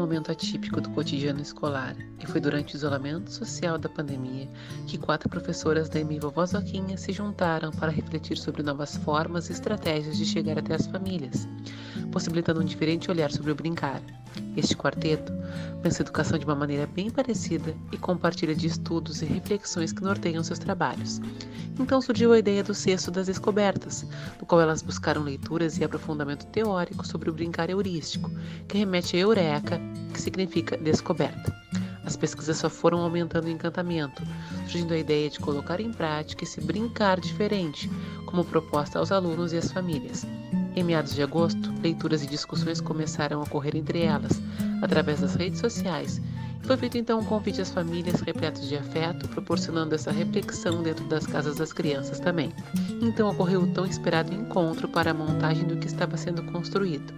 momento atípico do cotidiano escolar, e foi durante o isolamento social da pandemia que 4 professoras da EMEI Vovó Zoquinha se juntaram para refletir sobre novas formas e estratégias de chegar até as famílias, possibilitando um diferente olhar sobre o brincar. Este quarteto pensa a educação de uma maneira bem parecida e compartilha de estudos e reflexões que norteiam seus trabalhos. Então surgiu a ideia do Cesto das Descobertas, no qual elas buscaram leituras e aprofundamento teórico sobre o brincar heurístico, que remete a eureka, que significa descoberta. As pesquisas só foram aumentando o encantamento, surgindo a ideia de colocar em prática esse brincar diferente, como proposta aos alunos e às famílias. Em meados de agosto, leituras e discussões começaram a ocorrer entre elas, através das redes sociais, e foi feito então um convite às famílias repletos de afeto, proporcionando essa reflexão dentro das casas das crianças também. Então ocorreu o tão esperado encontro para a montagem do que estava sendo construído,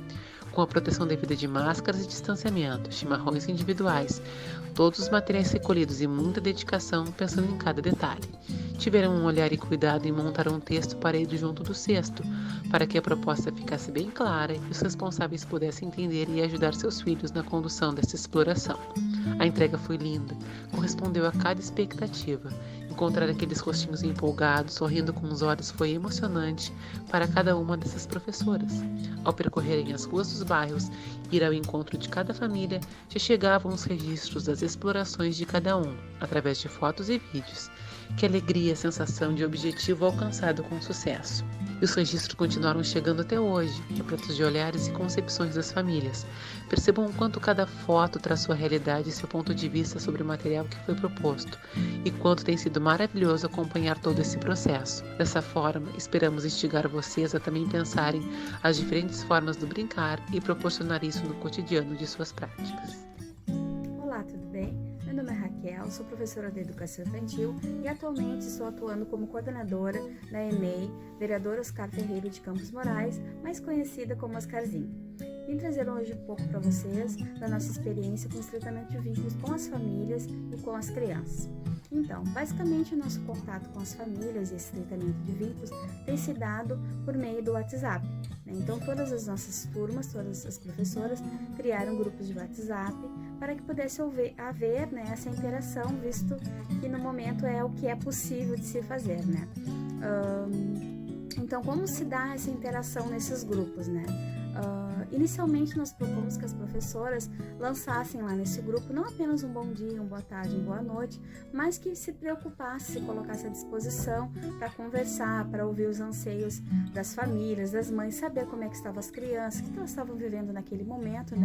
com a proteção devida de máscaras e distanciamento, chimarrões individuais, todos os materiais recolhidos e muita dedicação pensando em cada detalhe. Tiveram um olhar e cuidado em montar um texto para ir junto do cesto, para que a proposta ficasse bem clara e os responsáveis pudessem entender e ajudar seus filhos na condução dessa exploração. A entrega foi linda, correspondeu a cada expectativa. Encontrar aqueles rostinhos empolgados, sorrindo com os olhos, foi emocionante para cada uma dessas professoras. Ao percorrerem as ruas dos bairros e ir ao encontro de cada família, já chegavam os registros das explorações de cada um, através de fotos e vídeos. Que alegria, sensação de objetivo alcançado com sucesso. E os registros continuaram chegando até hoje, repletos de olhares e concepções das famílias. Percebam o quanto cada foto traz sua realidade e seu ponto de vista sobre o material que foi proposto, e quanto tem sido maravilhoso acompanhar todo esse processo. Dessa forma, esperamos instigar vocês a também pensarem as diferentes formas do brincar e proporcionar isso no cotidiano de suas práticas. Olá, tudo bem? Meu nome é Raquel, sou professora de Educação Infantil e atualmente estou atuando como coordenadora da EMEI, vereadora Oscar Ferreira de Campos Moraes, mais conhecida como Oscarzinho. Vim trazer hoje um pouco para vocês da nossa experiência com o estreitamento de vínculos com as famílias e com as crianças. Então, basicamente o nosso contato com as famílias e esse estreitamento de vínculos tem se dado por meio do WhatsApp. Então, todas as nossas turmas, todas as professoras criaram grupos de WhatsApp para que pudesse haver essa interação, visto que no momento é o que é possível de se fazer, Então, como se dá essa interação nesses grupos, Inicialmente nós propomos que as professoras lançassem lá nesse grupo não apenas um bom dia, uma boa tarde, uma boa noite, mas que se preocupasse, se colocasse à disposição para conversar, para ouvir os anseios das famílias, das mães, saber como é que estavam as crianças, o que elas estavam vivendo naquele momento,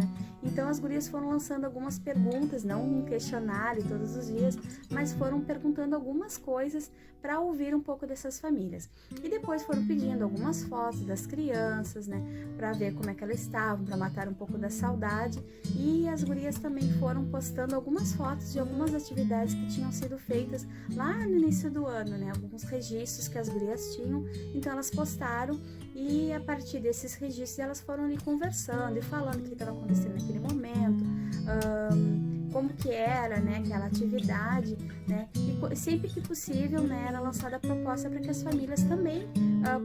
Então as gurias foram lançando algumas perguntas, não um questionário todos os dias, mas foram perguntando algumas coisas para ouvir um pouco dessas famílias. E depois foram pedindo algumas fotos das crianças, para ver como é que elas estavam, para matar um pouco da saudade. E as gurias também foram postando algumas fotos de algumas atividades que tinham sido feitas lá no início do ano, alguns registros que as gurias tinham. Então elas postaram e a partir desses registros elas foram ali conversando e falando o que estava acontecendo naquele momento, como que era, aquela atividade, e sempre que possível, era lançada a proposta para que as famílias também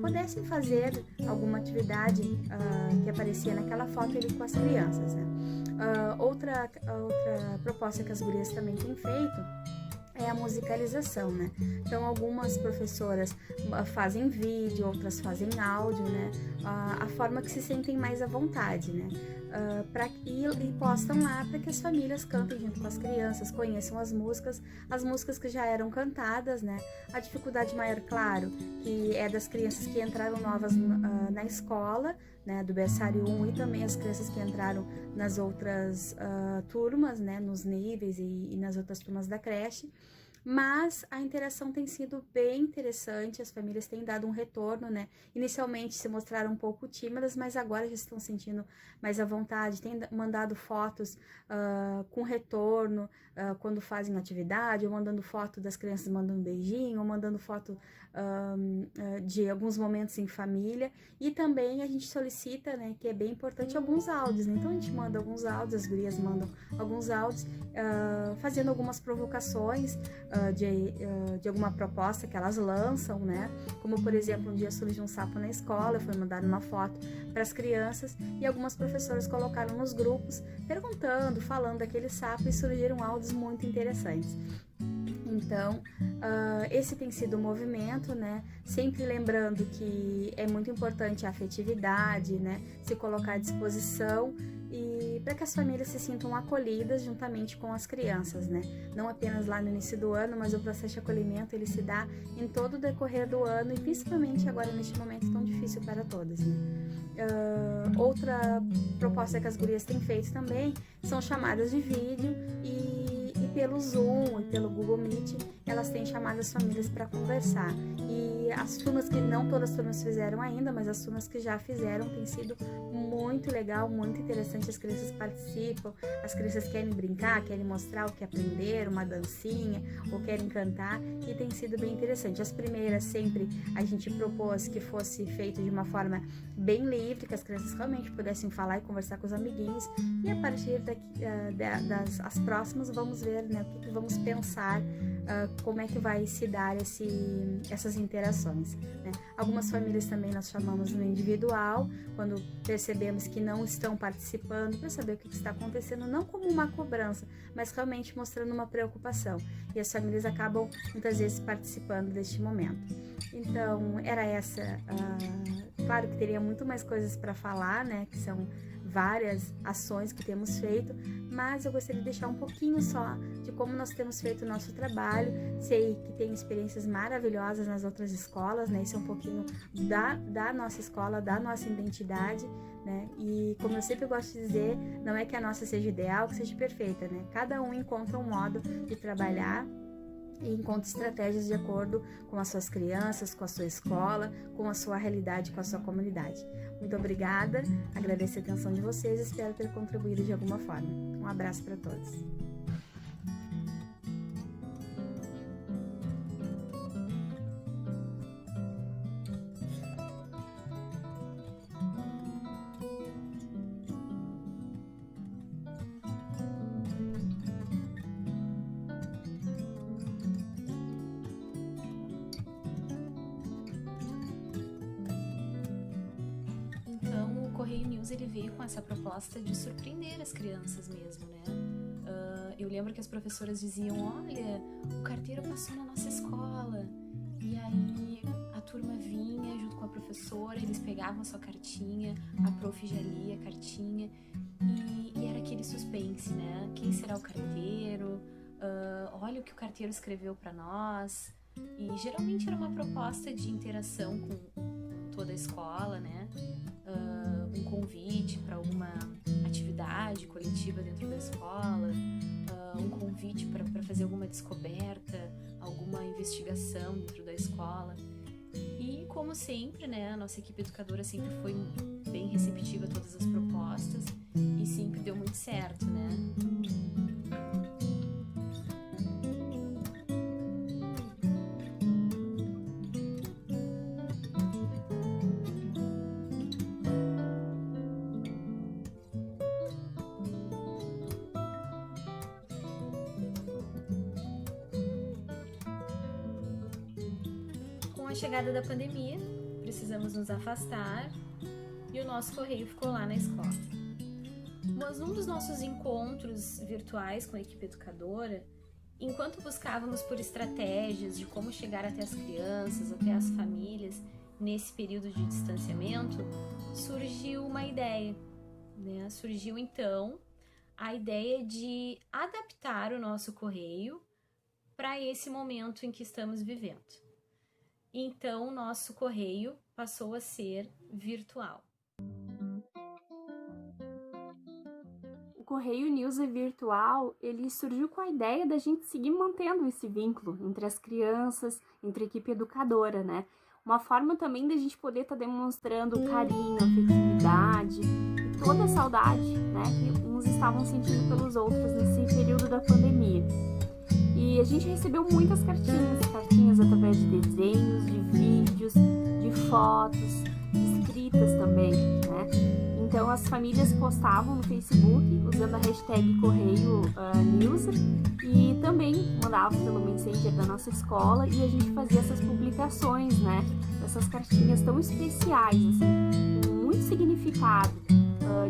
pudessem fazer alguma atividade que aparecia naquela foto ali com as crianças, Outra proposta que as gurias também têm feito é a musicalização, Então, algumas professoras fazem vídeo, outras fazem áudio, A forma que se sentem mais à vontade, E postam lá para que as famílias cantem junto com as crianças, conheçam as músicas que já eram cantadas, A dificuldade maior, claro, que é das crianças que entraram novas na escola, do berçário 1 e também as crianças que entraram nas outras turmas, nos níveis e nas outras turmas da creche. Mas a interação tem sido bem interessante, as famílias têm dado um retorno, Inicialmente se mostraram um pouco tímidas, mas agora já estão sentindo mais à vontade, têm mandado fotos com retorno quando fazem atividade, ou mandando foto das crianças mandando beijinho, ou mandando foto de alguns momentos em família. E também a gente solicita, que é bem importante, alguns áudios, Então a gente manda alguns áudios, as gurias mandam alguns áudios, fazendo algumas provocações, de alguma proposta que elas lançam, né? Como, por exemplo, um dia surgiu um sapo na escola, foi mandar uma foto para as crianças e algumas professoras colocaram nos grupos perguntando, falando daquele sapo e surgiram áudios muito interessantes. Então, esse tem sido o movimento, né? Sempre lembrando que é muito importante a afetividade, né? Se colocar à disposição e para que as famílias se sintam acolhidas juntamente com as crianças, né? Não apenas lá no início do ano, mas o processo de acolhimento ele se dá em todo o decorrer do ano e principalmente agora neste momento tão difícil para todas, né? Outra proposta que as gurias têm feito também são chamadas de vídeo e pelo Zoom e pelo Google Meet, elas têm chamado as famílias para conversar. E as turmas que não todas as turmas fizeram ainda, mas as turmas que já fizeram tem sido muito legal, muito interessante. As crianças participam, as crianças querem brincar, querem mostrar o que aprenderam, uma dancinha, ou querem cantar, e tem sido bem interessante. As primeiras sempre a gente propôs que fosse feito de uma forma bem livre, que as crianças realmente pudessem falar e conversar com os amiguinhos, e a partir das próximas vamos ver, né, o que vamos pensar, como é que vai se dar essas interações, né? Algumas famílias também nós chamamos no individual, quando percebemos que não estão participando, para saber o que está acontecendo, não como uma cobrança, mas realmente mostrando uma preocupação. E as famílias acabam muitas vezes participando deste momento. Então, era essa. Claro que teria muito mais coisas para falar, né? Que são várias ações que temos feito, mas eu gostaria de deixar um pouquinho só de como nós temos feito o nosso trabalho. Sei que tem experiências maravilhosas nas outras escolas, né? Isso é um pouquinho da nossa escola, da nossa identidade, né? E como eu sempre gosto de dizer, não é que a nossa seja ideal, que seja perfeita, né? Cada um encontra um modo de trabalhar e encontra estratégias de acordo com as suas crianças, com a sua escola, com a sua realidade, com a sua comunidade. Muito obrigada, agradeço a atenção de vocês e espero ter contribuído de alguma forma. Um abraço para todos. Correio News ele veio com essa proposta de surpreender as crianças mesmo, né? Eu lembro que as professoras diziam, olha, o carteiro passou na nossa escola, e aí a turma vinha junto com a professora, eles pegavam a sua cartinha, a prof já lia a cartinha, e era aquele suspense, né? Quem será o carteiro? Olha o que o carteiro escreveu para nós. E geralmente era uma proposta de interação com toda a escola, né? Um convite para alguma atividade coletiva dentro da escola, um convite para fazer alguma descoberta, alguma investigação dentro da escola. E como sempre, né, a nossa equipe educadora sempre foi bem receptiva a todas as propostas e sempre deu muito certo, né? Com a chegada da pandemia, precisamos nos afastar e o nosso correio ficou lá na escola. Mas num dos nossos encontros virtuais com a equipe educadora, enquanto buscávamos por estratégias de como chegar até as crianças, até as famílias, nesse período de distanciamento, surgiu uma ideia, né? Surgiu então a ideia de adaptar o nosso correio para esse momento em que estamos vivendo. Então, o nosso correio passou a ser virtual. O Correio News é virtual, ele surgiu com a ideia da gente seguir mantendo esse vínculo entre as crianças, entre a equipe educadora, né? Uma forma também da gente poder estar demonstrando carinho, afetividade e toda a saudade, né, que uns estavam sentindo pelos outros nesse período da pandemia. E a gente recebeu muitas cartinhas através de desenhos, de vídeos, de fotos, escritas também, né? Então as famílias postavam no Facebook usando a hashtag Correio News e também mandavam pelo Messenger da nossa escola e a gente fazia essas publicações, né? Essas cartinhas tão especiais, assim, com muito significado,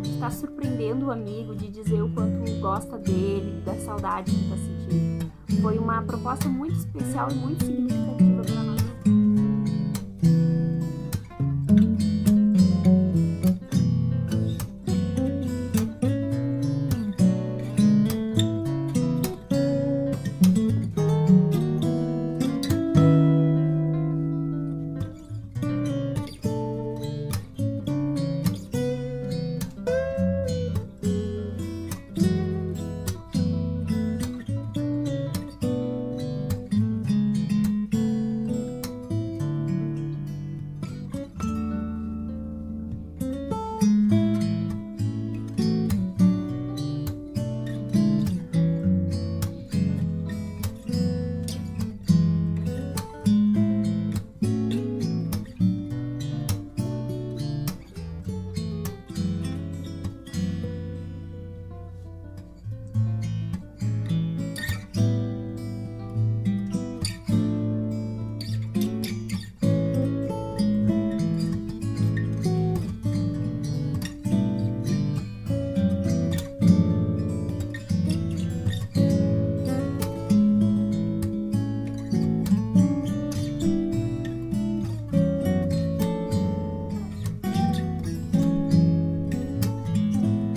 de estar surpreendendo o amigo, de dizer o quanto gosta dele, da saudade que está sentindo. Foi uma proposta muito especial e muito significativa para nós.